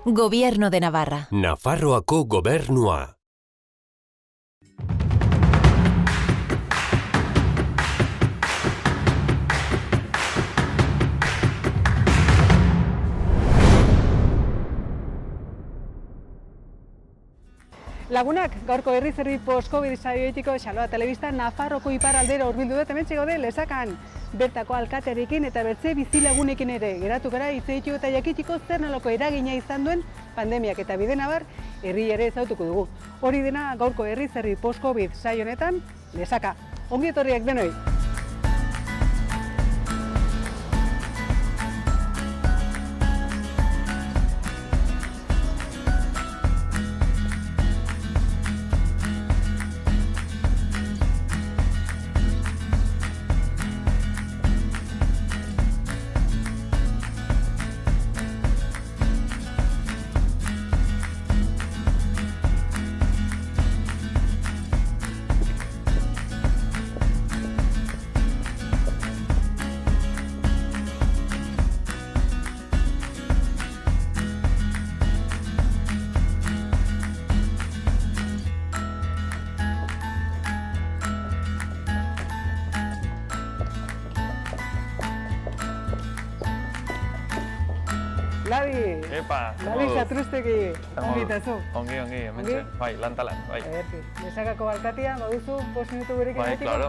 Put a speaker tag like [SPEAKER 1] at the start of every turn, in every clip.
[SPEAKER 1] Gobierno de Navarra.
[SPEAKER 2] Nafarroako gobernua.
[SPEAKER 3] Lagunak, gaurko herri zerri post-Covid saioetiko Xaloa Telebista Nafarroko iparraldera hurbildu dut, hementxe gaude Lesakan bertako alkatearekin eta bertze bizilagunekin ere geratu gara hitz egiteko eta jakiteko zer nolako eragina izan duen pandemiak eta Bidenabar herri ere ezagutuko dugu. Hori dena gaurko herri zerri post-Covid saio honetan Lesaka. Ongi etorriak denoi. Labi!
[SPEAKER 4] Epa!
[SPEAKER 3] Labi Satrustegi! Ongi eta zu?
[SPEAKER 4] Ongi, hementxe. Bai, lantalan, bai.
[SPEAKER 3] Lesakako alkatea, baduzu 5 minutu gurekin
[SPEAKER 4] Bai,
[SPEAKER 3] egiteko?
[SPEAKER 4] claro,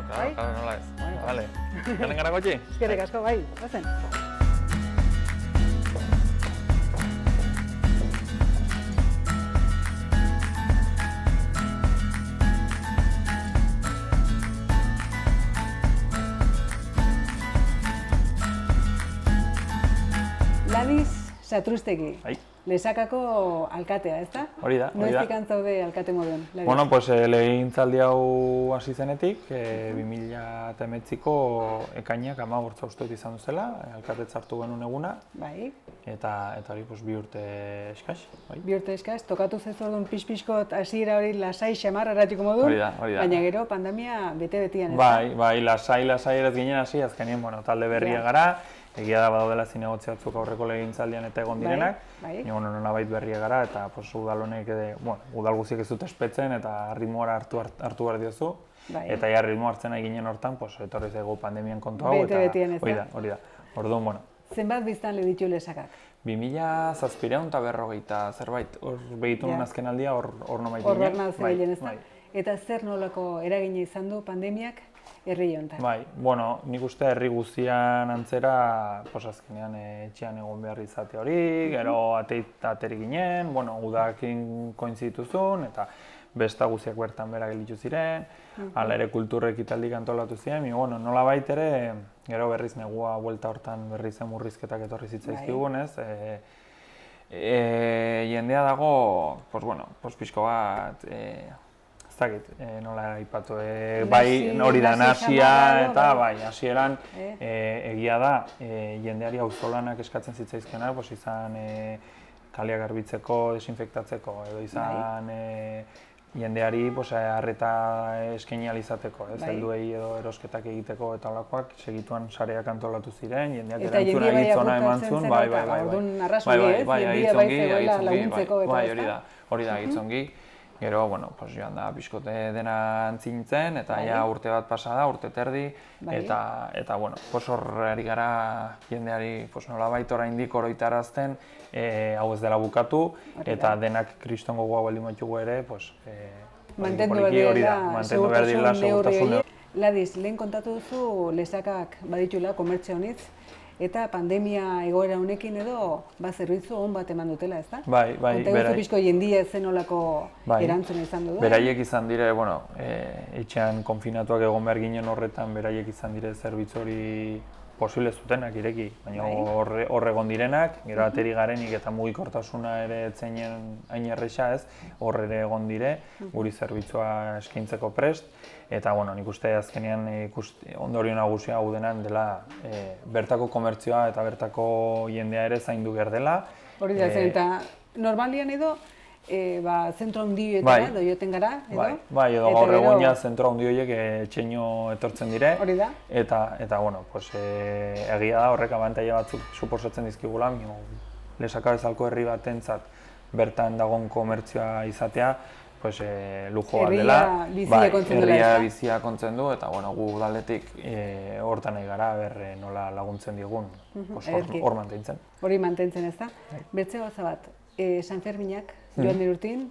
[SPEAKER 4] nola ez. Vale. Ganen gara gotxi?
[SPEAKER 3] Eskerrik asko, bai, bazen. Labiz Satrustegi, Lesakako alkatea, ezta?
[SPEAKER 4] Hori da.
[SPEAKER 3] Noiztik antzaude alkate moduan?
[SPEAKER 4] Bueno, pues legegintzaldi hau hasi zenetik, 2008ko ekainak 15 uste dut izan duzela, alkatetza hartu genuen eguna.
[SPEAKER 3] Bai.
[SPEAKER 4] Eta hori, 2 urte eskaz.
[SPEAKER 3] 2 urte eskaz, tokatu zezu orduan pixpixkot hasiera hori lasai xamar erratiko modun,
[SPEAKER 4] hori da.
[SPEAKER 3] baina gero pandemia bete-betian, ezta?
[SPEAKER 4] Bai, lasai eraz ginen hasi, azkenien, talde berria gara. Egia da badaudela zinegotzi batzuk aurreko legegintzaldian eta egon direnak, nolabait berria gara eta udal honek, udal guztiek ez dut espetzen eta ritmoa hartu behar diozu. Eta ja ritmo hartzen nahi ginen hortan, etorri zaigu pandemian kontu hau eta hori da. Orduan,
[SPEAKER 3] Zenbat biztanle ditu Lesakak?
[SPEAKER 4] 2750 zerbait, hor begitu nuen azken aldia, hor nomait ginen.
[SPEAKER 3] Hor nahi ziren, ezta? Eta zer nolako eragina izan du pandemiak herri honetan?
[SPEAKER 4] Bai, nik uste herri guztian antzera, azkenean etxean egon behar izate hori, gero ateri ginen, udakin koinzituzun, eta besta guztiak bertan bera gelditu ziren, hala ere kultur ekitaldik antolatu ziren, nola bait ere, gero berriz negua buelta hortan berriz murrizketak etorri zitzaizkigun, ez? Jendea dago, pixko bat, nola aipatu, bai hori da nasia eta bai, hasieran egia da jendeari auzolanak eskatzen zitzaizkionak, izan kaleak garbitzeko, desinfektatzeko, edo izan jendeari arreta eskaini ahal izateko, helduei edo erosketak egiteko eta holakoak segituan sareak antolatu ziren, jendeak erantzuna egitzona eman zuen, bai, hori da egitzongi. Gero, joan da, pixkote dena antzintzen, eta ja urte bat pasa da, urte terdi, eta horri gara jendeari nolabait oraindik oroitarazten hau ez dela bukatu, eta denak kriston gogoa baldin baditugu ere,
[SPEAKER 3] mantendu behar dira segurtasun. Ladiz, lehen kontatu duzu Lesakak baditula komertzio honitz, eta pandemia egoera honekin edo zerbitzu on bat eman dutela, ezta?
[SPEAKER 4] Bai,
[SPEAKER 3] Konteguzu pixko jendia zenolako erantzuna izan du da?
[SPEAKER 4] Beraiek izan dire, etxean konfinatuak egon behar ginen horretan, beraiek izan dire zerbitzu hori posible zutenak ireki, baina hor egon direnak, gero ateri garenik eta mugikortasuna ere etzeinen hain erresa ez, hor ere egon dire, guri zerbitzua eskaintzeko prest, eta nik uste azkenean ondorio nagusia hau denan dela bertako komertzioa eta bertako jendea ere zaindu behar dela.
[SPEAKER 3] Hori da zen, eta normalian edo zentro handioetara edo joten gara, edo?
[SPEAKER 4] Bai, edo gaur egun ja zentro handi horiek etxeino etortzen dire.
[SPEAKER 3] Hori da.
[SPEAKER 4] Eta, egia da horrek abantaila batzuk suposatzen dizkigula, Lesaka bezalko herri batentzat bertan dagoen komertzioa izatea, pues lujo bat dela. Herria bizia kontzen du, eta bueno, gu udaletik hortan nahi gara, nola laguntzen digun, hor mantentzen.
[SPEAKER 3] Hori mantentzen ez da. Bertze gauza bat, San Ferminak, joan dirurtin,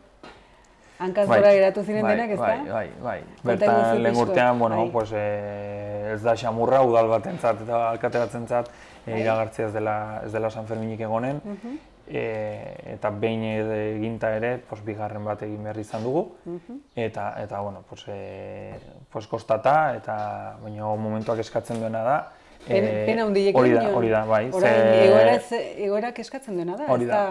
[SPEAKER 3] hankaz gora geratu ziren denak, ez da?
[SPEAKER 4] Bai. Bertan lehen urtean, bueno, pues ez da xamurra, udal batentzat eta alkate batzentzat iragartzea ez dela San Ferminik egonen. Eta behin eginta ere, bigarren bat egin behar izan dugu. Eta, bueno, kostata, eta baina momentuak eskatzen duena da.
[SPEAKER 3] Pena hundiek
[SPEAKER 4] hori da, bai.
[SPEAKER 3] Egoerak eskatzen duena da, ez da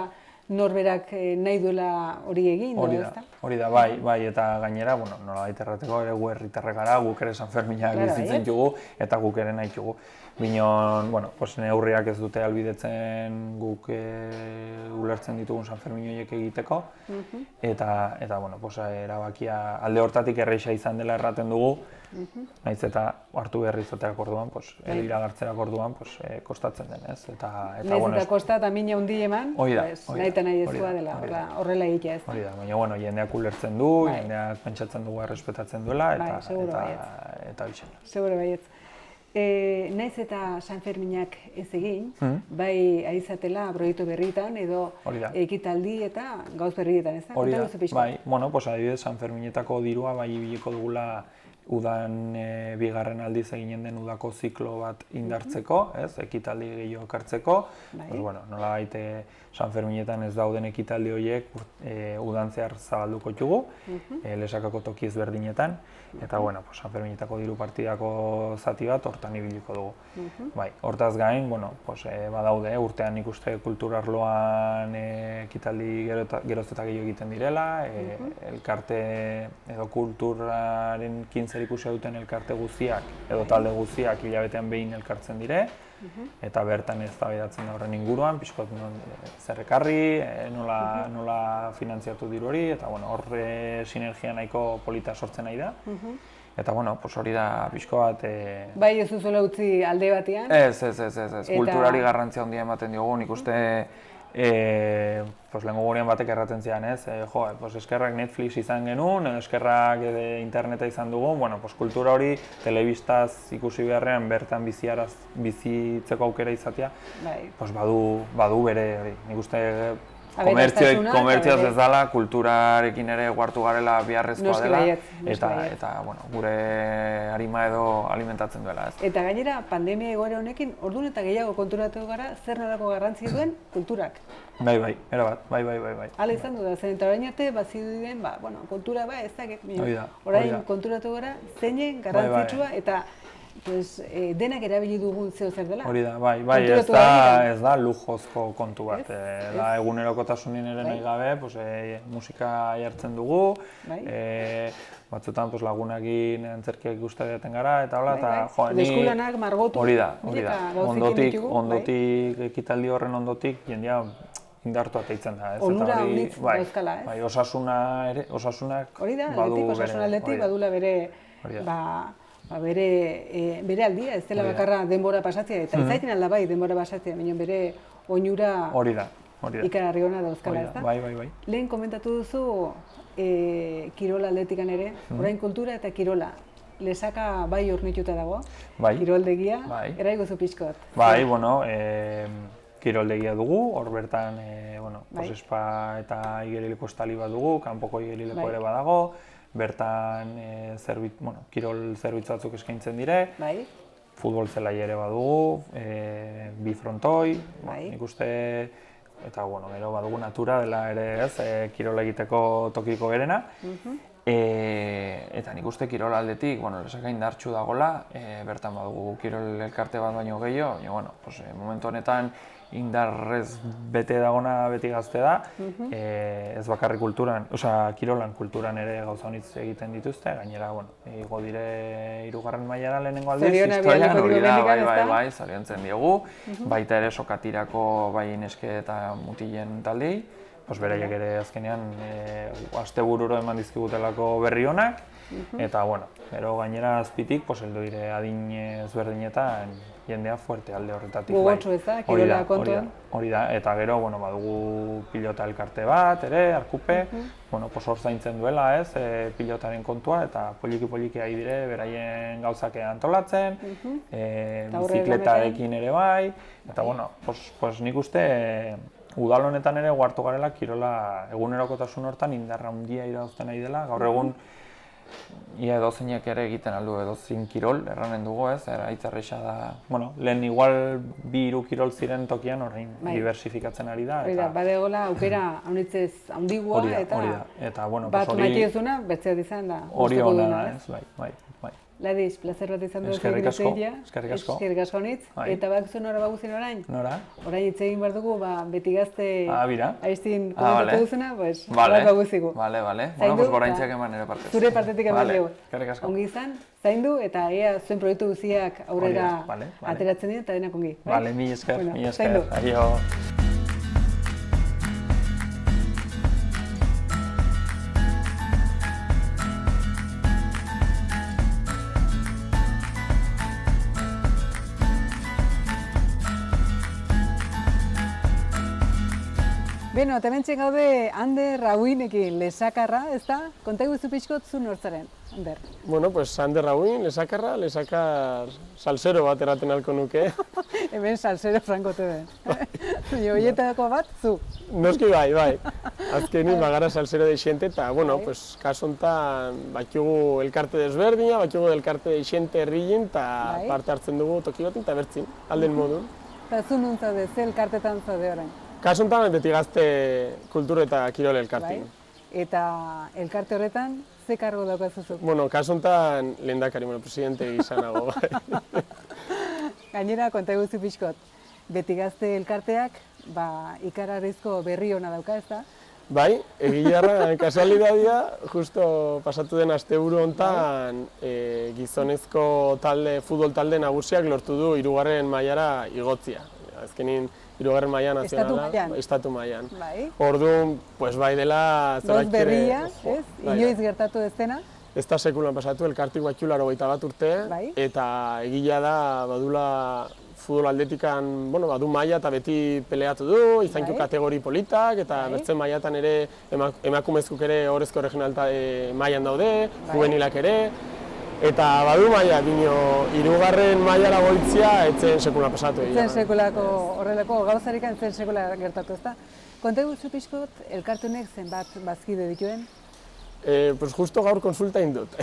[SPEAKER 3] norberak nahi duela hori egin,
[SPEAKER 4] hori da, bai, eta gainera, nolabait errateko ere gu herritarrak gara, guk ere San Ferminak bizitzen dugu, eta guk ere nahi dugu. Binon, neurriak ez dute albidetzen guk ulertzen ditugun San Fermin horiek egiteko, eta erabakia alde hortatik erreixa izan dela erraten dugu, nahiz eta hartu behar izateak orduan, iragartzerak orduan, kostatzen denez.
[SPEAKER 3] Nahiz eta kosta eta mina hundi eman, nahi eta nahi ezkoa dela, horrela egitea ez.
[SPEAKER 4] Hori da, baina jendeak ulertzen du, jendeak pentsatzen dugu errespetatzen duela, eta bixen.
[SPEAKER 3] Seguro baietz. Naiz eta San Ferminak ez egin, bai aizatela proiektu berrietan edo ekitaldi eta gauz berrietan, ez da?
[SPEAKER 4] Hori da, bai, adibidez San Ferminetako dirua bai ibiliko dugula udan bigarren aldiz eginen den udako ziklo bat indartzeko, ekitaldi gehiago ekartzeko. Nolabait San Ferminetan ez dauden ekitaldi horiek udan zehar zabalduko ditugu, Lesakako toki ezberdinetan, eta San Ferminetako diru partidako zati bat hortan ibiliko dugu. Hortaz gain, badaude, urtean nik uste kulturarloan ekitaldi geroz eta gehiago egiten direla, elkarte edo kulturaren ikusia duten elkarte guztiak edo talde guztiak hilabetean behin elkartzen dire, eta bertan eztabaidatzen da horren inguruan, pixkot zer ekarri, nola finantziatu diru hori, eta hor sinergia nahiko polita sortzen nahi da. Eta hori da pixko bat...
[SPEAKER 3] Bai ez duzuela utzi alde batean?
[SPEAKER 4] Ez, kulturari garrantzia handia ematen diogu, nik uste lehengo gurean batek erraten zian, eskerrak Netflix izan genuen, eskerrak interneta izan dugu, kultura hori telebistaz ikusi beharrean bertan bizitzeko aukera izatea, badu bere, nik uste komertzioz ez dela, kulturarekin ere guartu garela biharrezkoa dela, eta gure arima edo alimentatzen duela.
[SPEAKER 3] Eta gainera, pandemia egoera honekin, orduan eta gehiago konturatu gara zer nolako garrantzi duen kulturak.
[SPEAKER 4] Bai, erabat, bai.
[SPEAKER 3] Hala izan du da, zen eta orain arte bazidu dien, kultura ez da, orain konturatu gara zeinen garrantzitsua eta denak erabili dugun zeo zer dela.
[SPEAKER 4] Hori da, bai, ez da lujozko kontu bat. Da egunerokotasunin ere nahi gabe, musika jartzen dugu, batzutan lagunakin antzerkiak ikusten gara, eta hola, eta
[SPEAKER 3] ni... Eskulanak margotu.
[SPEAKER 4] Hori da, ondotik, ekitaldi horren ondotik, jendea indartu ateitzen da.
[SPEAKER 3] Onura honitz dauzkala, ez?
[SPEAKER 4] Bai, osasunak
[SPEAKER 3] aldetik badula bere bere aldia, ez dela bakarra denbora pasatzea, eta ez zaitin alda bai denbora pasatzea, baina bere oinura ikararri hona dauzkala, ez da?
[SPEAKER 4] Bai.
[SPEAKER 3] Lehen komentatu duzu kirola aldetikan ere, orain kultura eta kirola. Lesaka bai hornituta dago, kiroldegia, eraiguzu pixkot.
[SPEAKER 4] Bai, kiroldegia dugu, hor bertan espa eta igerileko estali bat dugu, kanpoko igerileko ere badago, bertan kirol zerbitzu batzuk eskaintzen dire, futbol zelai ere badugu, bi frontoi, nik uste, eta gero badugu natura dela ere kirol egiteko tokiko berena, eta nik uste kirol aldetik, Lesaka indartsu dagoela, bertan badugu kirol elkarte bat baino gehiago, baina momentu honetan indarrez bete dagona beti gazte da, ez bakarrik kulturan, kirolan kulturan ere gauza honitz egiten dituzte, gainera, igo dire 3. mailara lehenengo aldiz, historian hori da, bai, zoriontzen diogu, baita ere sokatirako bai neske eta mutilen taldei, beraiek ere azkenean astebururo eman dizkigutelako berri onak, eta bueno, gero gainera azpitik heldu dire adin ezberdinetan jendea fuerte alde horretatik.
[SPEAKER 3] Gogotsu ez da, kirola kontuan.
[SPEAKER 4] Hori da, eta gero badugu pilota elkarte bat ere, Arkupe, hor zaintzen duela pilotaren kontua, eta poliki ari dire beraien gauzak antolatzen, bizikletarekin ere bai, eta nik uste udal honetan ere hartu garela kirola egunerokotasun hortan indarra handia irauzten nahi dela, gaur egun ia edozeinek ere egiten aldu edozein kirol, erranen dugu aitzarreixa da, lehen igual 2-3 kirol ziren tokian orain diversifikatzen ari da.
[SPEAKER 3] Badegola aukera haunitzez handigua
[SPEAKER 4] eta
[SPEAKER 3] bat maitiozuna, betzea dizan da.
[SPEAKER 4] Hori hona da ez, bai.
[SPEAKER 3] Ladiz, plazer bat izan dut
[SPEAKER 4] Eskerrik asko.
[SPEAKER 3] Eskerrik asko nitz. Eta bakzu nora baguzin orain?
[SPEAKER 4] Nora?
[SPEAKER 3] Orain hitz egin behar dugu, beti gazte aiztin komentatu duzuna,
[SPEAKER 4] Vale.
[SPEAKER 3] baguziku.
[SPEAKER 4] Vale. Bueno, goraintxeak eman ere partez.
[SPEAKER 3] Zure partetik eman dugu.
[SPEAKER 4] Eskerrik asko.
[SPEAKER 3] Ongi izan, zaindu eta ea zuen proiektu guziak aurrera ateratzen dira eta denak ongi.
[SPEAKER 4] Vale, mi esker. Aio.
[SPEAKER 3] Beno, eta hementxe gaude Ander Rauinekin, lesakarra, ez da? Konta guzu pixkot zu nortzaren, Ander.
[SPEAKER 5] Bueno, pues Ander Rauin, lesakar salsero bat eraten halko nuke.
[SPEAKER 3] Hemen salsero frankote den. Oietako bat, zu.
[SPEAKER 5] Noski bai. Azkenin bagara salsero deixente, eta, bueno, pues kasu honetan bakigu elkarte desberdina, bakigu elkarte deixente herrien, eta parte hartzen dugu toki batin, eta bertzin, alden modun.
[SPEAKER 3] Eta zu nun zaude, ze elkartetan zaude orain?
[SPEAKER 5] Kasu honetan beti gazte kultur eta kirol elkartin.
[SPEAKER 3] Eta elkarte horretan, ze kargo daukazuzuk?
[SPEAKER 5] Bueno, kasu honetan lehendakari, presidente izanago.
[SPEAKER 3] Gainera, konta guzu pixkot, beti gazte elkarteak ikararrizko berri ona dauka, ez da?
[SPEAKER 5] Bai, egilarra, kasualidadia, justo pasatu den asteburu honetan gizonezko futbol talde nagusiak lortu du 3. mailara igotzia. Azkenin 3. maila nazionala, estatu mailan. Orduan, bai dela...
[SPEAKER 3] Goz berria, ez? Inoiz gertatu ez dena?
[SPEAKER 5] Ez da sekulan pasatu, elkartik bakiu 81 urte, eta egila da, badula futbol atletikan, badu maila eta beti peleatu du, izankiu kategori politak, eta bertzen mailatan ere emakumezkuk ere horrezko regional mailan daude, juvenilak ere, eta badu maila, bino, 3. mailara goitzia etzen sekula pasatu.
[SPEAKER 3] Etzen sekulako horrelako gauzarik etzen sekula gertatu, ezta? Konta guzu pixkot, elkartunek zenbat bazkide dituen?
[SPEAKER 5] Pues justo gaur konsulta indut.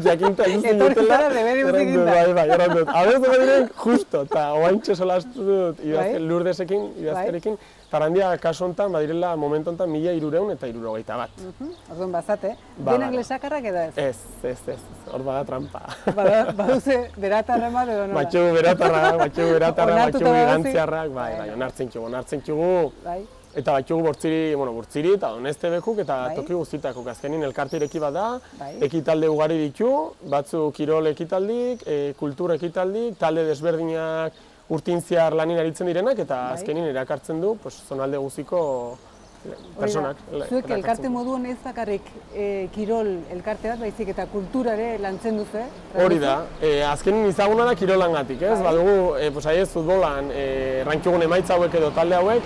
[SPEAKER 5] Jakinta eluzten dutela.
[SPEAKER 3] Etorri zara deberi uzik inda.
[SPEAKER 5] Bai, errandut. Abez diren justo, eta oaintxe solaztu dut Lurdesekin, idazterekin. Tarandia kasu honetan, badirela momentu honetan 1.300 eta 61.
[SPEAKER 3] Orduan bazate, denak lesakarrak edo ez?
[SPEAKER 5] Ez, hor bada trampa.
[SPEAKER 3] Baduze beratarra bat edo nola?
[SPEAKER 5] Batxugu beratarra, gigantziarrak, bai, onartzen txugu. Eta batxugu bortziri eta honezte bekuk eta toki guztitakuk. Azkenin elkarte ireki bat da, ekitalde ugari ditu, batzu kirol ekitaldik, kultur ekitaldik, talde desberdinak urtintziar lanin aritzen direnak, eta azkenin erakartzen du zonalde guziko personak.
[SPEAKER 3] Zuek elkarte moduan ez bakarrik kirol elkarte bat, baizik eta kultura ere lantzen duzu,
[SPEAKER 5] Hori da, azkenin izaguna da kirolangatik, ez? Badugu, aiez futbolan, rankigun emaitza hauek edo talde hauek,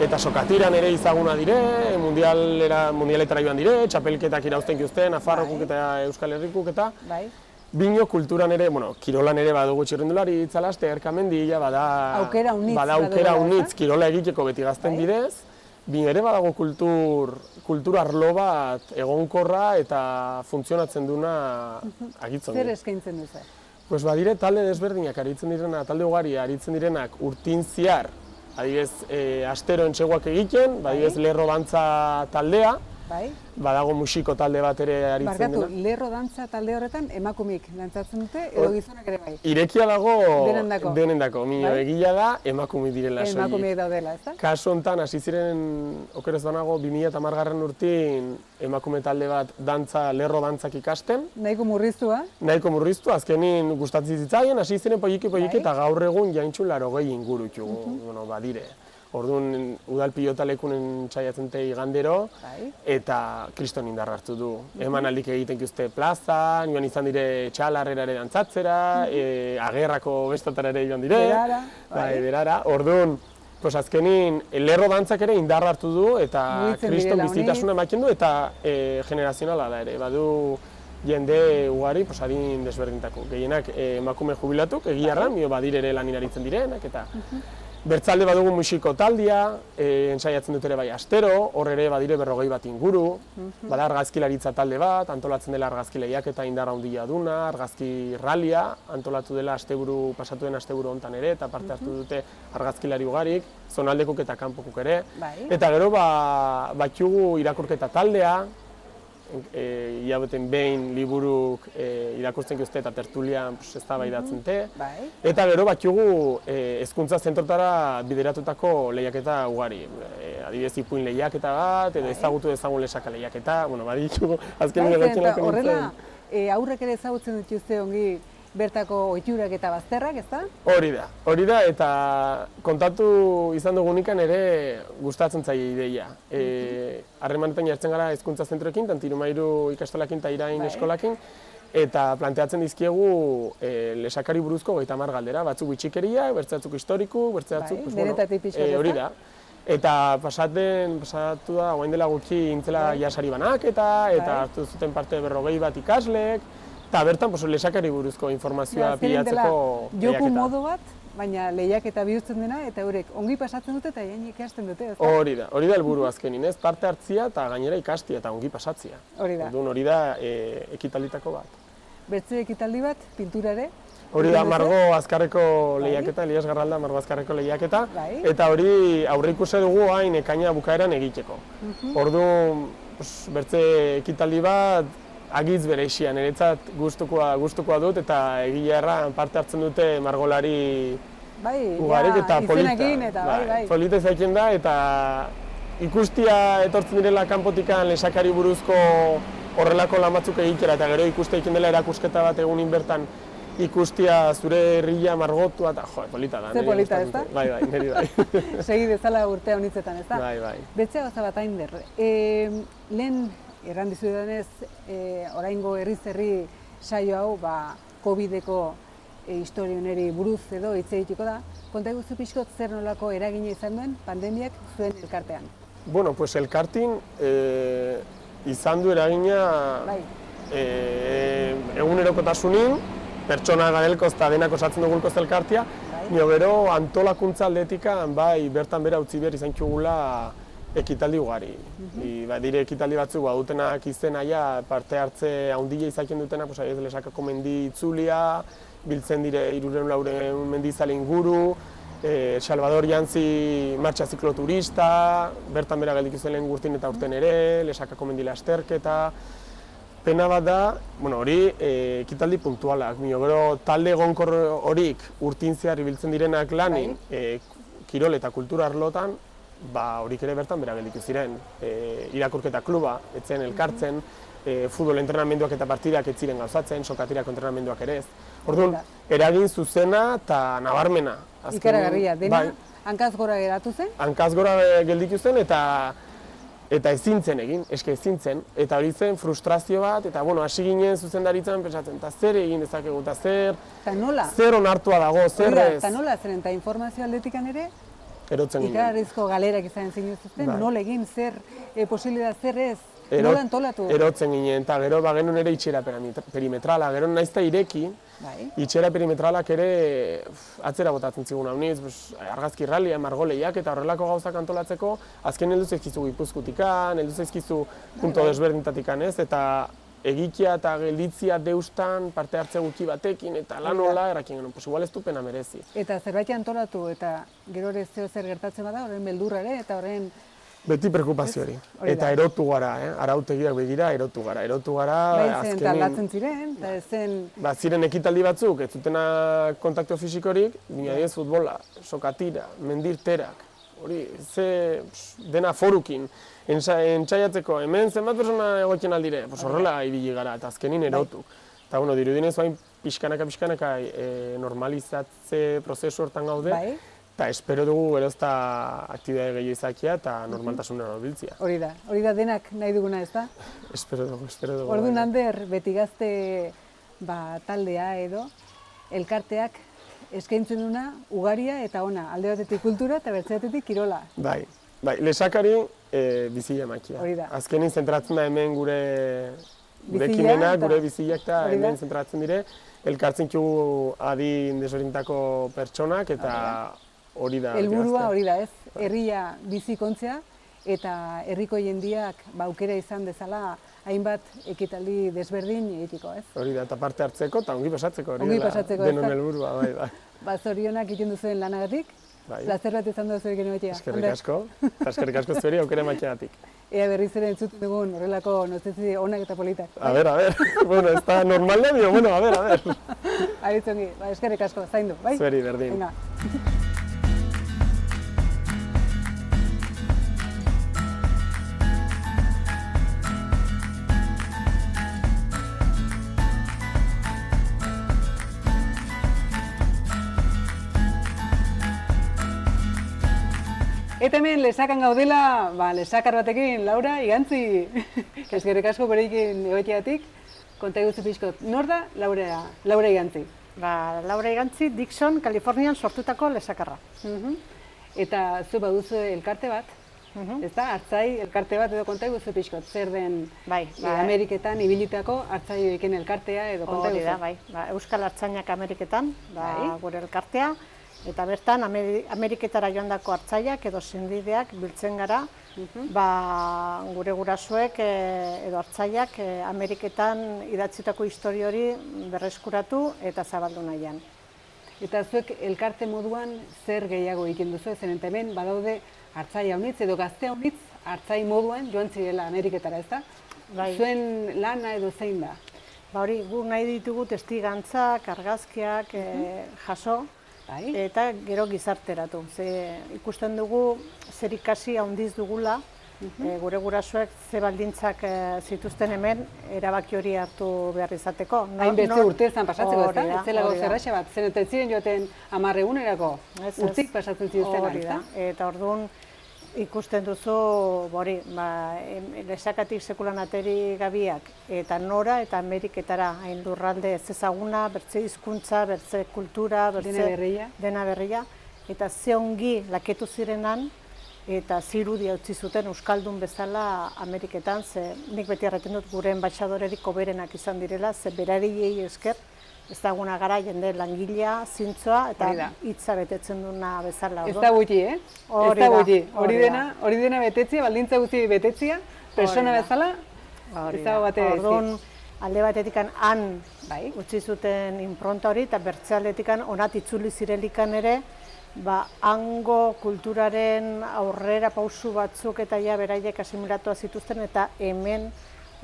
[SPEAKER 5] eta sokatiran ere izaguna dire, mundialetara joan dire, txapelketak irauzten giuzten, Nafarrokuk eta Euskal Herrikuk eta bino kulturan ere, kirolan ere badugu txirrendulari, itzalaste, erkamendila, bada aukera unitz kirola egiteko beti gazten bidez, bino ere badago kultur arlo bat egonkorra eta funtzionatzen duna agitzen.
[SPEAKER 3] Zer eskaintzen duzu?
[SPEAKER 5] Pues badire talde desberdinak aritzen direnak, talde ugari aritzen direnak urtintziar, adibidez, astero entseguak egiten, adibidez, lerro dantza taldea, badago musiko talde bat ere aritzen dena.
[SPEAKER 3] Barkatu, lerro dantza talde horretan emakumik dantzatzen dute edo gizonak ere bai?
[SPEAKER 5] Irekia dago denendako, egila da emakumik direla soilik.
[SPEAKER 3] Emakumik daudela, ez da?
[SPEAKER 5] Kasu honetan, hasi ziren, okerez banago, 2010 urtin emakume talde bat lerro dantzak ikasten.
[SPEAKER 3] Nahiko murriztua?
[SPEAKER 5] Nahiko murriztu, azkenin gustatzen zitzaien, hasi ziren poiki eta gaur egun jaintxu 80 inguru txugu, badire. Orduan, udal pilotalekunen txaiatzen te igandero,
[SPEAKER 3] Bai.
[SPEAKER 5] eta kriston indar hartu du. Emanaldik egiten guzte plazan, joan izan dire txalarrerare dantzatzera, agerrako bestatara ere joan dire.
[SPEAKER 3] Berara, bai.
[SPEAKER 5] Berara. Orduan, pues azkenin, lerro dantzak ere indar hartu du, eta
[SPEAKER 3] Mugitzen
[SPEAKER 5] kriston
[SPEAKER 3] direla
[SPEAKER 5] bizitasuna ematen du, eta generazionala da ere. Badu jende ugari, pues adin desberdintako. Gehienak emakume jubilatuk, egiarran, badire ere lanin aritzen direnak, eta bertzalde badugu musiko taldia, ensaiatzen dut ere bai astero, hor ere badire 40 bat inguru, bada argazkilaritza talde bat, antolatzen dela argazki lehiaketa indar handia duna, argazki rallia, antolatu dela pasatu den asteburu hontan ere, eta parte hartu dute argazkilari ugarik, zonaldekuk eta kanpokuk ere.
[SPEAKER 3] Bai.
[SPEAKER 5] Eta gero batxugu irakurketa taldea, hilabeten behin liburuk irakurtzen guzti eta tertulian eztabaidatzen te.
[SPEAKER 3] Bai.
[SPEAKER 5] Eta gero batxugu hezkuntza zentrotara bideratutako lehiaketa ugari. Adibidez ipuin lehiaketa bat, edo ezagutu dezagun lesaka lehiaketa, baditugu azken
[SPEAKER 3] Eta horrela, aurrek ere ezagutzen dituzte ongi bertako ohiturak eta bazterrak, ezta?
[SPEAKER 5] Hori da, eta kontatu izan dugunikan ere gustatzen zaie ideia. Harremanetan jartzen gara hezkuntza zentroekin, Tantirumairu ikastolakin eta Irain eskolakin, eta planteatzen dizkiegu lesakari buruzko 30 galdera, batzuk bitxikeria, bertzatzuk historiku, bertzatzuk...
[SPEAKER 3] Denetatik pixkat,
[SPEAKER 5] hori da. Eta pasatu da, orain dela gutxi intzela jasari banaketa, eta hartu zuten parte 40 bat ikaslek, eta bertan lesakari buruzko informazioa pilatzeko lehiaketa.
[SPEAKER 3] Joku modu bat, baina lehiaketa bihurtzen dena, eta horrek ongi pasatzen dute eta jain ikasten dute.
[SPEAKER 5] Hori da helburu azkenin, ez? Parte hartzia eta gainera ikastia eta ongi pasatzia.
[SPEAKER 3] Hori da.
[SPEAKER 5] Hori da ekitalditako bat.
[SPEAKER 3] Bertze ekitaldi bat, pintura ere?
[SPEAKER 5] Hori da Margo Azkarreko lehiaketa, Elias Garralda Margo Azkarreko lehiaketa,
[SPEAKER 3] Bai.
[SPEAKER 5] eta hori aurreikusi dugu hain ekaina bukaeran egiteko. Orduan, bertze ekitaldi bat, agitz bereixia, niretzat gustukoa dut, eta egia erran parte hartzen dute margolari ugarik, eta polita izaiten da, eta ikustia etortzen direla kanpotikan lesakari buruzko horrelako lan batzuk egitera, eta gero ikustea ikin dela erakusketa bat egunin bertan ikustia zure herria margotua, eta polita da.
[SPEAKER 3] Ze polita, ez da?
[SPEAKER 5] Bai, niri bai.
[SPEAKER 3] Segi dezala urtea honitzetan, ez da?
[SPEAKER 5] Bai.
[SPEAKER 3] Betzea gauza bat hain der. Lehen, erran dizudanez, oraingo herri saio hau, COVID-eko historioneri buruz edo hitz egiteko da. Konta eguzu pixkot zer nolako eragina izan duen pandemiak zuen elkartean?
[SPEAKER 5] Bueno, pues elkartin izan du eragina egunerokotasunin, pertsona garelkoz eta denak osatzen dugulko elkartia, nio gero antolakuntza aldetikan bertan bera utzi behar izan txugula ekitaldi ugari. Dire ekitaldi batzuk dutenak izenaia parte hartze handia izaten dutena, lesakako mendi itzulia, biltzen dire 300 mendizale inguru, Salvador Jantzi martxa zikloturista, bertan bera geldik izan lehen gurtin eta urten ere, lesakako mendi lasterketa. Pena bat da, hori ekitaldi puntualak, gero talde egonkor horik urtin zehar ibiltzen direnak lanin, kirol eta kultura arlotan, horik ere bertan bera geldik ziren. Irakurketa kluba, etzen elkartzen, futbol entrenamenduak eta partidak ez ziren gauzatzen, sokatirako entrenamenduak ere ez. Orduan, eragin zuzena eta nabarmena.
[SPEAKER 3] Ikaragarria, dena hankaz gora geratu zen?
[SPEAKER 5] Hankaz gora gelditu zen eta ezintzen egin, ezintzen. Eta hori zen frustrazio bat, eta hasi ginen zuzendaritzen pensatzen, eta zer egin dezakegu, eta zer onartua dago, zer ez.
[SPEAKER 3] Eta nola zen, eta informazio aldetikan ere,
[SPEAKER 5] erotzen ginen.
[SPEAKER 3] Ikaragarrizko galerak izan zinuzuzten, nola egin, zer posibilidad, zer ez, nola antolatu?
[SPEAKER 5] Erotzen ginen, eta gero genuen ere itxera perimetrala, gero naizta ireki, itxera perimetralak ere atzera botatzen zigun hauniz, argazki rallia, margoleiak eta horrelako gauzak antolatzeko, azken heldu zaizkizu Gipuzkoatikan, heldu zaizkizu punto desberdintatikan ez, eta egikia eta gelditzia deustan parte hartze guki batekin eta lan hola erakin genuen, igual ez du pena merezi.
[SPEAKER 3] Eta zerbait antolatu eta gero ere zeo zer gertatzen bada, horren beldurra ere eta horren...
[SPEAKER 5] Beti preokupazio hori. Eta erotu gara, arautegiak begira erotu gara.
[SPEAKER 3] Zen eta aldatzen ziren, eta zen...
[SPEAKER 5] Ziren ekitaldi batzuk, ez zutena kontakto fisikorik, bina diez futbola, sokatira, mendirterak, hori, dena forukin, entzaiatzeko, hemen zenbat persona egotzen aldire, horrela ibili gara, eta azkenin erotu. Eta dirudinez bain pixkanaka normalizatze prozesu hortan gaude, Eta espero dugu gerozta aktibitate gehiago izakia eta normaltasunera biltzia.
[SPEAKER 3] Hori da denak nahi duguna, ez da?
[SPEAKER 5] Espero dugu.
[SPEAKER 3] Orduan, Ander, beti gazte taldea edo, elkarteak eskaintzen duna ugaria eta ona, alde batetik kultura eta beste batetik kirola.
[SPEAKER 5] Bai, lesakari bizia emakia.
[SPEAKER 3] Hori da.
[SPEAKER 5] Azkenin zentratzen da hemen gure
[SPEAKER 3] Bizia
[SPEAKER 5] gure biziak eta
[SPEAKER 3] hori da.
[SPEAKER 5] hemen zentratzen dire, elkartzen dugu adin desberdintako pertsonak eta hori da.
[SPEAKER 3] Helburua hori da, ez? Herria bizi kontzea eta herriko jendiak aukera izan dezala hainbat ekitaldi desberdin egiteko, ez?
[SPEAKER 5] Hori da, eta parte hartzeko eta ongi pasatzeko hori
[SPEAKER 3] Ongi
[SPEAKER 5] dela
[SPEAKER 3] pasatzeko, ez
[SPEAKER 5] denon
[SPEAKER 3] da?
[SPEAKER 5] helburua, bai.
[SPEAKER 3] Zorionak egiten duzuen lanagatik, plazer bat izan da zuekin egotea.
[SPEAKER 5] Eskerrik asko, eta eskerrik asko zueri aukera emateagatik.
[SPEAKER 3] Ea berriz ere entzuten dugun horrelako notezi onak eta politak.
[SPEAKER 5] A ver, bueno, ez da normal da, dio, bueno, a ver.
[SPEAKER 3] Aritzongi, eskerrik asko, zaindu, bai?
[SPEAKER 5] Zueri, berdin.
[SPEAKER 3] Venga. Eta hemen lesakan gaudela, lesakar batekin, Laura, igantzi, eskerrik asko bereikin egoiteatik, konta iguzu pixkot, nor da Laura igantzi?
[SPEAKER 6] Laura Igantzi, Dixon, Kalifornian sortutako lesakarra.
[SPEAKER 3] Eta zu baduzu elkarte bat, ez da, hartzai elkarte bat edo konta iguzu pixkot, zer den Ameriketan ibilitako hartzaioekin elkartea edo konta
[SPEAKER 6] Hori da,
[SPEAKER 3] iguzu?
[SPEAKER 6] Euskal Hartzainak Ameriketan, gure elkartea, eta bertan Ameriketara joandako hartzaiak edo sindideak biltzen gara, gure gurasoek edo hartzaiak Ameriketan idatzitako histori hori berreskuratu eta zabaldu nahian.
[SPEAKER 3] Eta zuek elkarte moduan zer gehiago egiten duzu, zen eta hemen badaude hartzai haunitz edo gazte haunitz hartzai moduan joan zirela Ameriketara, ez da? Zuen lana edo zein da?
[SPEAKER 6] Hori, gu nahi ditugu testigantzak, argazkiak jaso, eta gero gizarteratu. Ikusten dugu zer ikasi handiz dugula, gure gurasoek ze baldintzak zituzten hemen erabaki hori hartu behar izateko.
[SPEAKER 3] Hainbeste urteetan pasatzeko, ez da? Ez zela gauza erraxa bat, zen eta ziren joaten 10 egunerako urtik pasatzen zituztena, ez da?
[SPEAKER 6] Eta orduan ikusten duzu, lesakatik sekulan ateri gabiak, eta nora eta Ameriketara hain lurralde ez ezaguna, bertze hizkuntza, bertze kultura, dena berria, eta ze ongi laketu zirenan, eta zirudia utzi zuten euskaldun bezala Ameriketan, ze nik beti erraten dut gure enbaixadorerik hoberenak izan direla, ze berariei esker, ezaguna gara jende langilea, zintzoa, eta hitza betetzen duna bezala.
[SPEAKER 3] Ez da gutxi, ez da gutxi. Hori dena betetzia, baldintza gutxi betetzia, persona bezala, ez da batera ezki.
[SPEAKER 6] Orduan, alde batetik han utzi zuten inpronta hori, eta bertze aldetik onat itzuli zirelikan ere, hango kulturaren aurrera pausu batzuk eta beraiek asimilatu zituzten, eta hemen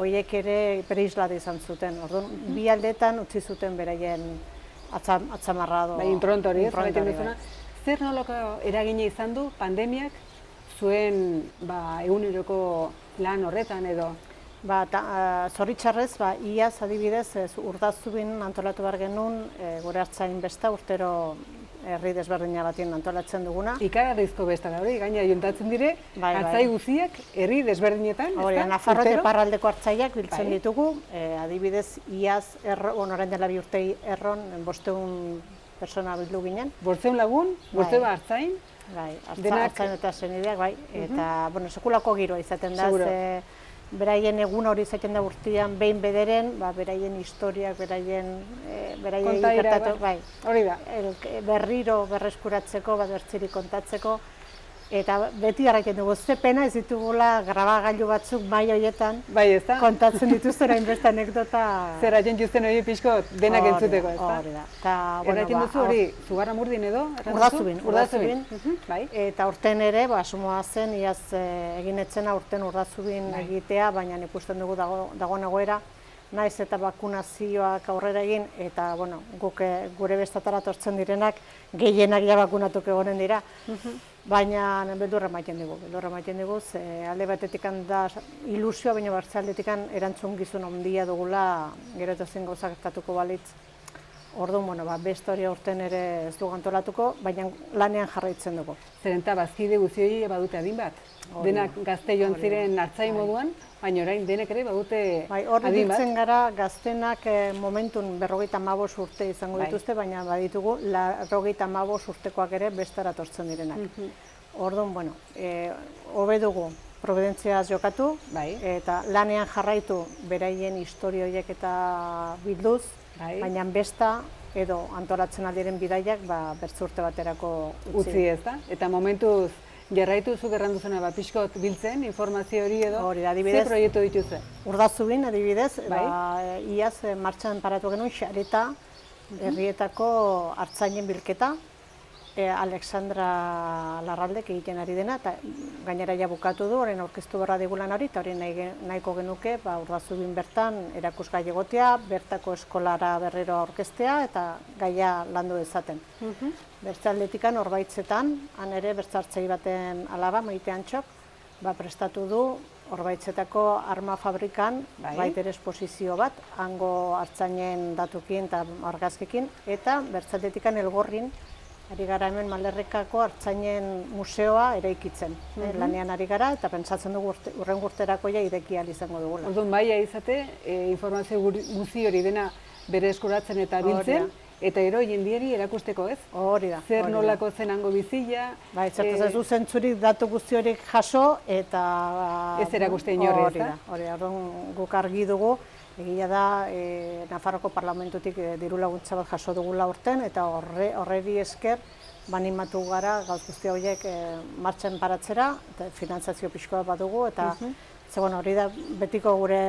[SPEAKER 6] horiek ere bereislada izan zuten. Orduan, bi aldetan utzi zuten beraien atzamarra do.
[SPEAKER 3] Inpronta hori, zer nolako eragina izan du pandemiak zuen eguneroko lan horretan edo?
[SPEAKER 6] Zoritxarrez, iaz adibidez, Urdazubin antolatu behar genuen, gure hartzain besta urtero herri desberdina batien antolatzen duguna.
[SPEAKER 3] Ikaragarrizko besta da hori, gaina juntatzen dire, hartzai guziak herri desberdinetan, ez da?
[SPEAKER 6] Nafarro eta iparraldeko hartzaiak biltzen ditugu, adibidez, iaz, orain dela 2 urte erron, 500 persona bildu ginen.
[SPEAKER 3] 500 lagun, 500 hartzain?
[SPEAKER 6] Hartzain eta senideak, eta sekulako giroa izaten da, beraien egun hori izaten da urtean behin bederen, beraien historiak, beraien ikertatu,
[SPEAKER 3] hori da.
[SPEAKER 6] Berriro berreskuratzeko, bertziri kontatzeko, eta beti garraiten dugu, ze pena ez ditugula grabagailu batzuk mai horietan kontatzen dituzten hainbeste anekdota.
[SPEAKER 3] Zer haien juzten hori pixko denak entzuteko, ez da?
[SPEAKER 6] Hori da.
[SPEAKER 3] Erraiten duzu hori, Zugarramurdin edo?
[SPEAKER 6] Urdazubin. Eta urten ere, asumoa zen, iaz eginetzena urten Urdazubin egitea, baina ikusten dugu dagoen egoera, naiz eta bakunazioak aurrera egin, eta guk gure bestatara tortzen direnak gehienak ja bakunatuko egonen dira. Baina beldurra maiten dugu, alde batetik da ilusioa, baina bertze aldetik erantzun gizun handia dugula, gero eta zen gauza gertatuko balitz. Orduan, beste hori aurten ere ez dugu antolatuko, baina lanean jarraitzen dugu.
[SPEAKER 3] Zeren eta bazkide guztioi badute adin bat. Denak gazte joan ziren hartzain moduan, baina orain denek ere badute
[SPEAKER 6] Hor
[SPEAKER 3] adin bat.
[SPEAKER 6] biltzen gara gaztenak momentun 55 urte izango dituzte, baina baditugu 55 urtekoak ere bestara tortzen direnak. Orduan, hobe dugu Providentziaz jokatu, eta lanean jarraitu beraien historia horiek eta bilduz, baina besta edo antolatzen aldiren bidaiak bertzurte baterako
[SPEAKER 3] utzi ez da? Eta momentuz jarraitu zuk erranduzena pixkot biltzen, informazio hori edo, ze proiektu dituzte?
[SPEAKER 6] Urdazubin, adibidez, iaz martxan paratu genuen xareta herrietako hartzainen bilketa, Alexandra Larraldek egiten ari dena, eta gainera ja bukatu du, orain aurkeztu berra digulan hori, eta hori nahiko genuke Urdazubin bertan erakusgai egotea, bertako eskolara berriro aurkeztea, eta gaia landu dezaten. Bertze aldetikan, Orbaitzetan, han ere bertzartzei baten alaba, Maite Antxok, prestatu du Orbaitzetako arma fabrikan baitere esposizio bat, hango hartzainen datukin eta argazkekin, eta bertze aldetikan Elgorrin, ari gara hemen Malerrekako hartzainen museoa eraikitzen. Lanean ari gara eta pentsatzen dugu urren urterako ireki ahal izango dugula.
[SPEAKER 3] Orduan bai izate, informazio guzti hori dena bere eskuratzen eta biltzen, eta gero jendiari erakusteko ez?
[SPEAKER 6] Hori da.
[SPEAKER 3] Zer nolako zen hango bizila.
[SPEAKER 6] Zertaz ez du zentzurik datu guzti horiek jaso eta...
[SPEAKER 3] Ez erakuste inorri ez da?
[SPEAKER 6] Hori da, guk argi dugu. Egia da, Nafarroko Parlamentutik diru laguntza bat jaso dugula urten, eta horreri esker animatu gara gauz guzti horiek martxan paratzera, eta finantzazio pixkoa badugu, eta hori da betiko gure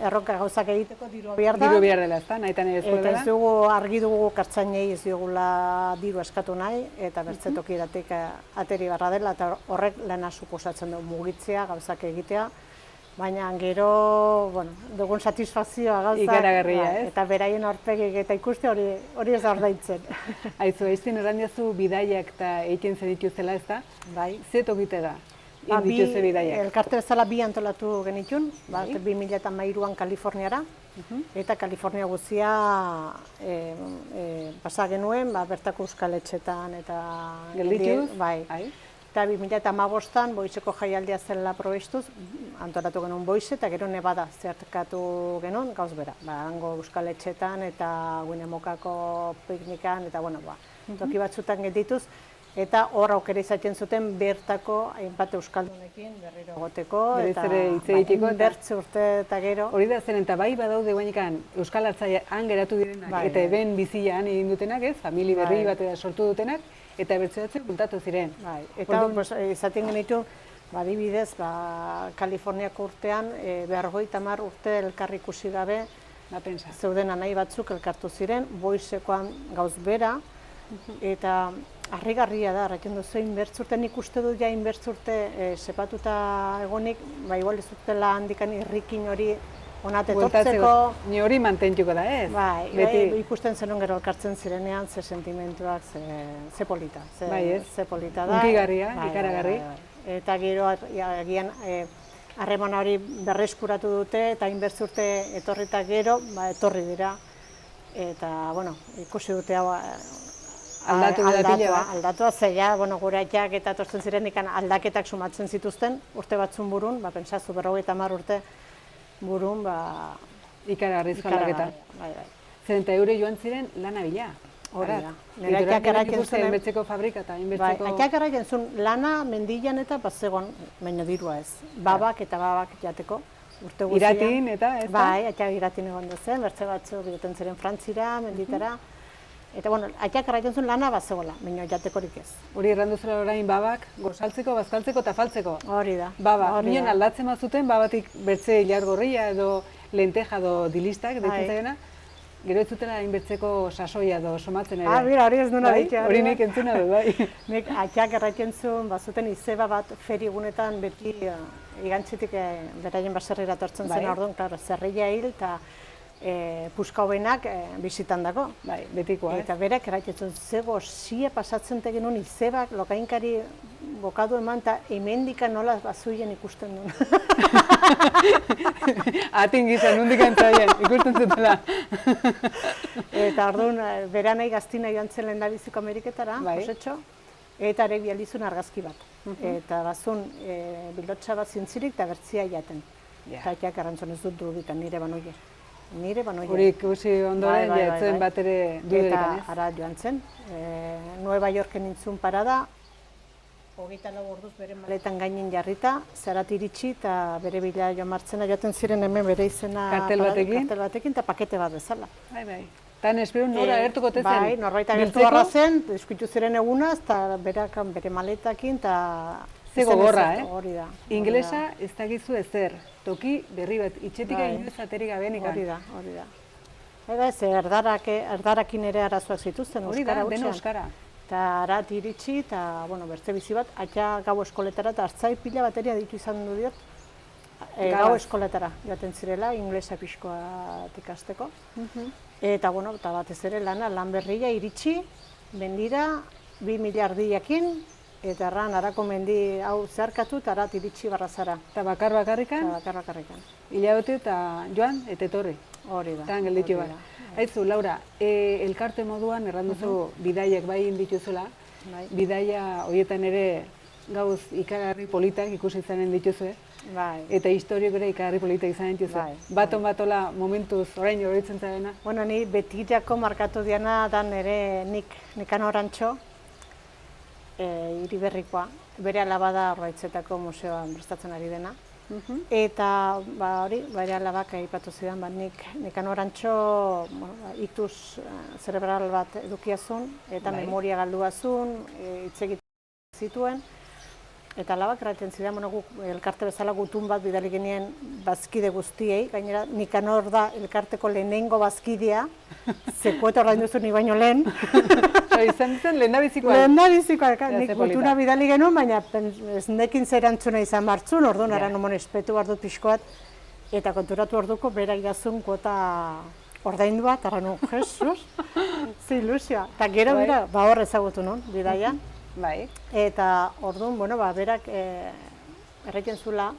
[SPEAKER 6] erronka gauzak egiteko dirua behar da.
[SPEAKER 3] Diru behar dela, ez da, nahitan ere ezko dela.
[SPEAKER 6] Eta ez dugu argi dugu kartzainei ez dugula diru eskatu nahi, eta bertzetokiratik ateri barra dela, eta horrek lana suposatzen du mugitzea, gauzak egitea. Baina gero, dugun satisfazioa gauzak,
[SPEAKER 3] ikaragarria, ez?
[SPEAKER 6] Eta beraien aurpegik eta ikuste hori ez da ordaitzen.
[SPEAKER 3] Aizu, eizten errandiazu bidaiak eta egiten zen dituzela, ez da?
[SPEAKER 6] Bai.
[SPEAKER 3] Ze tokite da, dituzte bidaiak?
[SPEAKER 6] Elkarte bezala bi antolatu genitun, 2013an Kaliforniara, eta Kalifornia guzia pasa genuen, bertako euskaletxetan eta...
[SPEAKER 3] Geldituz?
[SPEAKER 6] Bai. Eta 2015an Boizeko jaialdia zela probestuz, antolatu genuen Boize eta gero Nevada zertkatu genuen gauz bera. Hango euskaletxetan eta Guinemokako piknikan eta toki batzutan gedituz. Eta hor aukera izaten zuten bertako hainbat euskaldunekin berriro egoteko. Bertze urte eta gero.
[SPEAKER 3] Hori da zen eta bai badaude guainekan euskal hartzaile han geratu direnak eta eben bizia han egin dutenak ez, famili berri bat sortu dutenak. Eta bertzeatzen puntatu ziren.
[SPEAKER 6] Eta izaten genitu, adibidez, Kaliforniako urtean, 50 urte elkarri ikusi gabe, zeuden anai batzuk elkartu ziren, Boizekoan gauz bera, eta harrigarria da, erraten duzu, inbertzurte, nik uste dut ja inbertzurte sepatuta egonik, igual ez dutela handikan irrikin hori onat etortzeko.
[SPEAKER 3] Ni hori mantentuko da ez?
[SPEAKER 6] Ikusten zenun gero elkartzen zirenean, ze sentimentuak, ze polita. Ze polita da.
[SPEAKER 3] Unkigarria, ikaragarri.
[SPEAKER 6] Eta gero agian harremana hori berreskuratu dute, eta inbertzurte etorrita gero, etorri dira. Eta, ikusi dute hau aldatua zeia, gure aitak eta etortzen ziren ikan aldaketak sumatzen zituzten, urte batzun burun, pentsazu 50 urte, burun,
[SPEAKER 3] ikaragarrizko aldaketa. Zer eta eure joan ziren lana bila.
[SPEAKER 6] Hora.
[SPEAKER 3] Aitak erraiten zuen betzeko fabrika eta inbertzeko...
[SPEAKER 6] Aitak erraiten zuen lana mendilan eta bazegon, baina dirua ez. Babak eta babak jateko.
[SPEAKER 3] Iratin eta ez da?
[SPEAKER 6] Bai, aitak iratin egon duzen, bertze batzu bideten ziren Frantzira, menditara. Eta, aitak erraiten zuen lana bazegoela, baina jatekorik ez.
[SPEAKER 3] Hori errandu zela orain babak, gozaltzeko, bazkaltzeko eta faltzeko.
[SPEAKER 6] Hori da.
[SPEAKER 3] Baba, minon aldatzen bazuten, babatik bertze ilargorria edo lenteja edo dilistak, deitzen zaigena, gero ez zutela inbertzeko sasoia edo somatzen ere.
[SPEAKER 6] Mira, hori ez nuna ditu.
[SPEAKER 3] Hori nik entzuna du, bai.
[SPEAKER 6] Nik aitak erraiten zuen, bazuten izeba bat ferigunetan beti igantzitik beraien baserrira tortzen zen orduan, zerrilla hil eta puska hobenak bizitan dago.
[SPEAKER 3] Bai, betikoa.
[SPEAKER 6] Eta berak erraitetzen zego zia pasatzen tegenun izebak lokainkari bokadu eman eta hemendikan nola bazuien ikusten duen.
[SPEAKER 3] Atin gizan, nundik antzaien, ikusten zutela.
[SPEAKER 6] Eta orduan, bera nahi gaztina joan zen lehendabiziko Ameriketara, osetxo, eta ere bializun argazki bat. Eta bazun, bildotxa bat zintzirik eta bertzia jaten. Eta jak arrantzon ez dut dudikan, nire banoie.
[SPEAKER 3] Hori ikusi ondoren, jatzen bat ere dudikan ez?
[SPEAKER 6] Eta ara joan zen, Nueva Yorken nintzun parada, 24 orduz bere maletan gainin jarrita, zerat iritsi eta bere bila joan martzena joaten ziren hemen bere izena
[SPEAKER 3] kartel
[SPEAKER 6] batekin eta pakete bat bezala.
[SPEAKER 3] Bai. Tan esperun nora agertuko tezen?
[SPEAKER 6] Bai, norbait agertu barra zen, diskutu ziren egunaz, eta bere maletakin, eta...
[SPEAKER 3] Ze gogorra,
[SPEAKER 6] Hori da.
[SPEAKER 3] Ingelesa ez dakizu ezer, toki berri bat, itxetik inoiz aterik gabean ikan.
[SPEAKER 6] Hori da. Eba ez, erdarakin ere arazoak zituzten, euskara hutsean.
[SPEAKER 3] Deno euskara.
[SPEAKER 6] Eta arat iritsi, eta, bertze bizi bat, atia gau eskoletara, eta hartzai pila bateria ditu izan du diot, gau eskoletara joaten zirela, inglesa pixkoa ikasteko. Eta, eta batez ere lan berria iritsi, mendira, 2 miliardiakin, eta erran harako mendi hau zeharkatu, eta arat iritsi barrazara.
[SPEAKER 3] Eta bakarrikan?
[SPEAKER 6] Eta bakarrikan.
[SPEAKER 3] Hilagote eta joan, eta etorri.
[SPEAKER 6] Hori da.
[SPEAKER 3] Eta gelditu bat. Aizu, Laura, elkarte moduan erranduzu bidaiak bai indituzula, bidaia horietan ere gauz ikagarri politak ikusi izanen dituzue, eta historiok ere ikagarri politak izanen dituzue. Baton batola momentuz orain horretzen zarena?
[SPEAKER 6] Bueno, ni betirako markatu diana dan ere Nikano Arantxo, Iriberrikoa, bere alaba da Orraitzetako museoan prestatzen ari dena. Eta hori, bere alabak aipatu zidan, Nikano Arantxo iktus zerebral bat edukiazun, eta memoria galduazun, hitz egiten zituen. Eta alabak erraten zidan, guk elkarte bezala gutun bat bidali genien bazkide guztiei, gainera Nikanor da elkarteko lehenengo bazkidea, zekueta ordain duzu ni baino lehen.
[SPEAKER 3] Izan zen lehendabizikoa?
[SPEAKER 6] Lehendabizikoa, nik gutuna bidali genuen, baina ez nekin zerantzuna izan martzun, orduan ara nomon espetu behar dut pixkoat, eta konturatu orduko bera idazun kuota ordaindu bat, ara nun, Jesus, ze ilusioa. Eta gero bera, hor ezagutu nun, bidaia. Eta orduan, berak erraiten zula,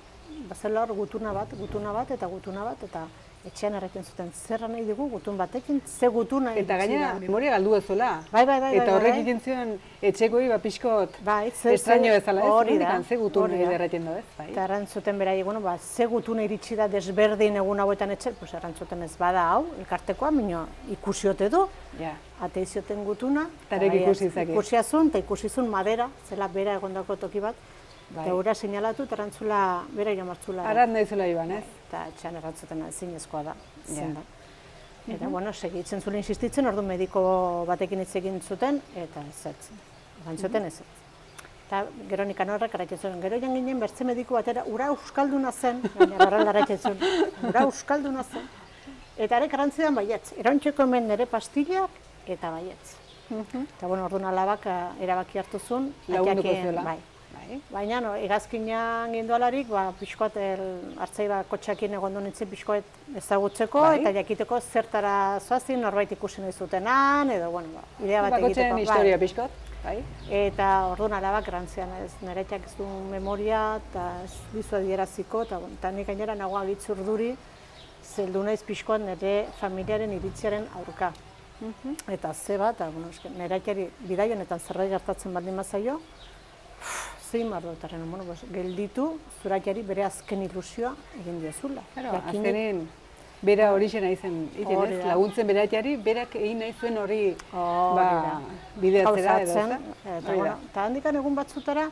[SPEAKER 6] bazela hor gutuna bat, eta etxean erraiten zuten, zerra nahi dugu gutun batekin, ze gutuna
[SPEAKER 3] eta gainera memoria galdu ezuela. Eta horrek egin zion etxekoi pixkot estraño bezala ez,
[SPEAKER 6] hori da,
[SPEAKER 3] ze gutun erraiten du ez.
[SPEAKER 6] Eta erantzuten berai, ze gutuna iritsi da desberdin egun hauetan etxer, erantzuten ez bada hau, elkartekoa, minio ikusiote du, ateizioten gutuna, ikusiazun, eta ikusizun madera, zela bera egondako toki bat, eta hura seinalatu eta erantzula bera joan martzula.
[SPEAKER 3] Arat nahi zula joan, ez?
[SPEAKER 6] Eta etxean erantzuten zinezkoa da. Eta, segitzen zula insistitzen, orduan mediko batekin hitz egin zuten, eta ezetz. Erantzuten ezetz. Eta gero Nikanorrek araitzen zuen, gero joan ginen bertze mediku batera, ura euskalduna zen, baina horrela araitzen zuen, ura euskalduna zen. Eta arek erantzidan baietz, erontxeko hemen nire pastillak, eta baietz. Eta, orduan alabak erabaki hartu zuen.
[SPEAKER 3] Lagunduko zuela.
[SPEAKER 6] Baina, hegazkinan gindualarik, pixkoat hartzai kotxeakin egon du nintzen pixkoet ezagutzeko, eta jakiteko zertara zoazin, norbait ikusi nahi zutenan, edo, idea bat egiteko.
[SPEAKER 3] Bakotxeen historia pixkoat.
[SPEAKER 6] Eta orduan alabak erantzian, niretzak ez du memoria, eta ez dizu adieraziko, eta nik gainera nagoa gitzur duri, zeldu naiz pixkoat nire familiaren iritziaren aurka. Eta ze bat, niretzari bidai honetan zerbait gertatzen baldin bazaio, zein mardoetaren, gelditu, zuratiari bere azken ilusioa egin diozula.
[SPEAKER 3] Azkenen, bera hori zen aizen, laguntzen beratiari, berak egin nahi zuen hori bideatzera edo, ez?
[SPEAKER 6] Eta handikan egun batzutara,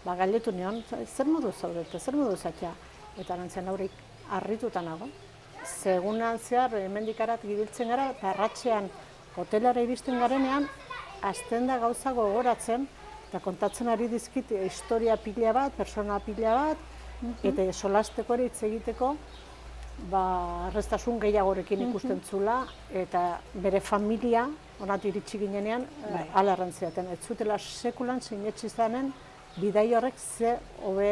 [SPEAKER 6] galdetu nion, zer modu zaudete, zer modu zatea? Eta nantzean aurik harrituta nago. Segunan zehar, hemendik arat gibiltzen gara, eta arratxean hotelara iristen garenean, hasten da gauza gogoratzen, eta kontatzen ari dizkit historia pila bat, persona pila bat, eta solasteko ere hitz egiteko, arrestasun gehiagorekin ikusten zula, eta bere familia, onatu iritsi ginenean, ala errantziaten. Ez zutela sekulan sinetsi zanen, bidai horrek ze hobe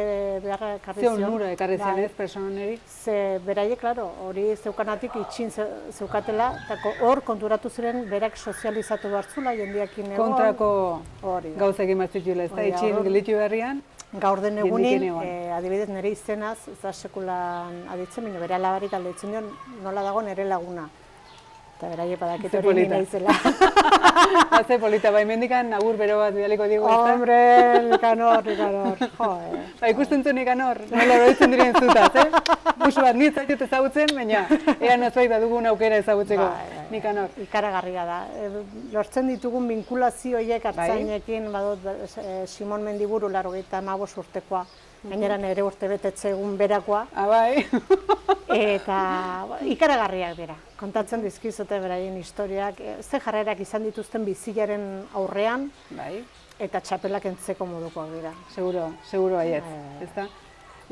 [SPEAKER 6] beharra ekarri zion.
[SPEAKER 3] Ze onura ekarri zion ez, personeri?
[SPEAKER 6] Ze beraiek, hori zeukanatik itxin zeukatela, eta hor konturatu ziren berak sozializatu behartzula, jendeakin egon.
[SPEAKER 3] Kontrako gauzekin bat zituela, ez da, itxin gelitu beharrian?
[SPEAKER 6] gaur den egunin,
[SPEAKER 3] Jendekin
[SPEAKER 6] adibidez nire izenaz, ez da sekulan aditzen, baina bere alabari galdetzen dion nola dago nire laguna. Eta beraiek badakit
[SPEAKER 3] Ze
[SPEAKER 6] hori
[SPEAKER 3] polita.
[SPEAKER 6] nina izela.
[SPEAKER 3] Ze polita, bai mendikan agur bero bat bidaliko digu, ezta?
[SPEAKER 6] Hombre, Nikanor, jo,
[SPEAKER 3] Ba, ikusten zuen Nikanor, nola oroitzen diren zutaz, Musu bat nitz zaitut ezagutzen, baina ea nozbait badugun aukera ezagutzeko, Nikanor.
[SPEAKER 6] Ikaragarria da. Lortzen ditugun binkulazio horiek artzainekin, badut Simon Mendiburu 95 urtekoa, gainera nire urte betetze egun berakoa.
[SPEAKER 3] Bai.
[SPEAKER 6] Eta ikaragarriak dira. Kontatzen dizkizute beraien historiak, ze jarrerak izan dituzten bizilaren aurrean, eta txapelak entzeko modukoak dira.
[SPEAKER 3] Seguro baiet, ezta?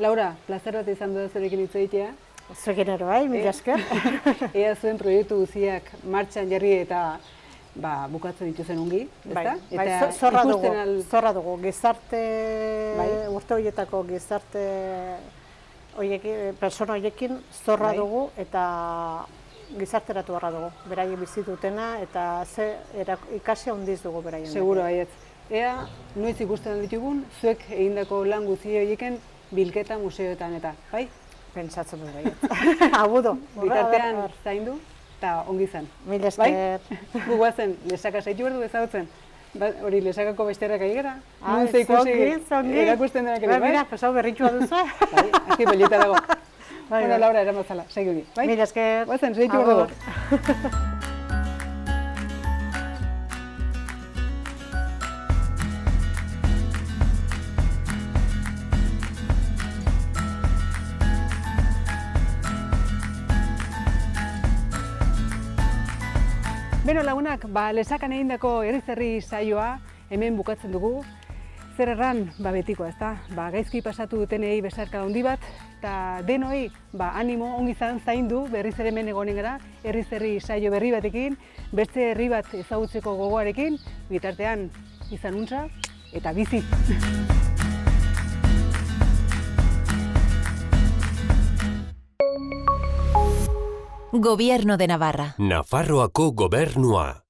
[SPEAKER 3] Laura, plazer bat izan dut zurekin hitz egitea.
[SPEAKER 6] Zuekin ere bai, mila esker.
[SPEAKER 3] Ea zuen proiektu guztiak martxan jarri eta bukatzen dituzen ongi, ezta?
[SPEAKER 6] Zorra dugu, gizarte, urte horietako gizarte persona horiekin zorra dugu eta gizarteratu barra dugu, beraiek bizi dutena eta ikasi handiz dugu beraien.
[SPEAKER 3] Seguro baietz. Ea, noiz ikusten ditugun, zuek egindako lan guzti horieken bilketa museoetan eta, bai?
[SPEAKER 6] Pentsatzen dut baietz. Abudo.
[SPEAKER 3] Bitartean zaindu eta ongi zen.
[SPEAKER 6] Mil esker.
[SPEAKER 3] Gu guazen, lesaka zaitu behar du ezagutzen. Hori lesakako besterak ari gara.
[SPEAKER 6] Zongi.
[SPEAKER 3] Erakusten denak ere, bai?
[SPEAKER 6] Mira, pesau berritxua duzu.
[SPEAKER 3] Bai, aki polita dago. Bueno, Laura, eramatzala, segi.
[SPEAKER 6] Mil esker.
[SPEAKER 3] Guazen, zaitu behar dugu. Beno lagunak, lesakan egindako herriz-herri saioa hemen bukatzen dugu. Zer erran, betiko, ezta? Gaizki pasatu dutenei besarka handi bat, eta denoi, animo, ongi izan zaindu, berriz ere hemen egonen gara, herriz-herri saio berri batekin, beste herri bat ezagutzeko gogoarekin, bitartean izan untza eta bizi.
[SPEAKER 1] Gobierno de Navarra.
[SPEAKER 2] Nafarroako gobernua.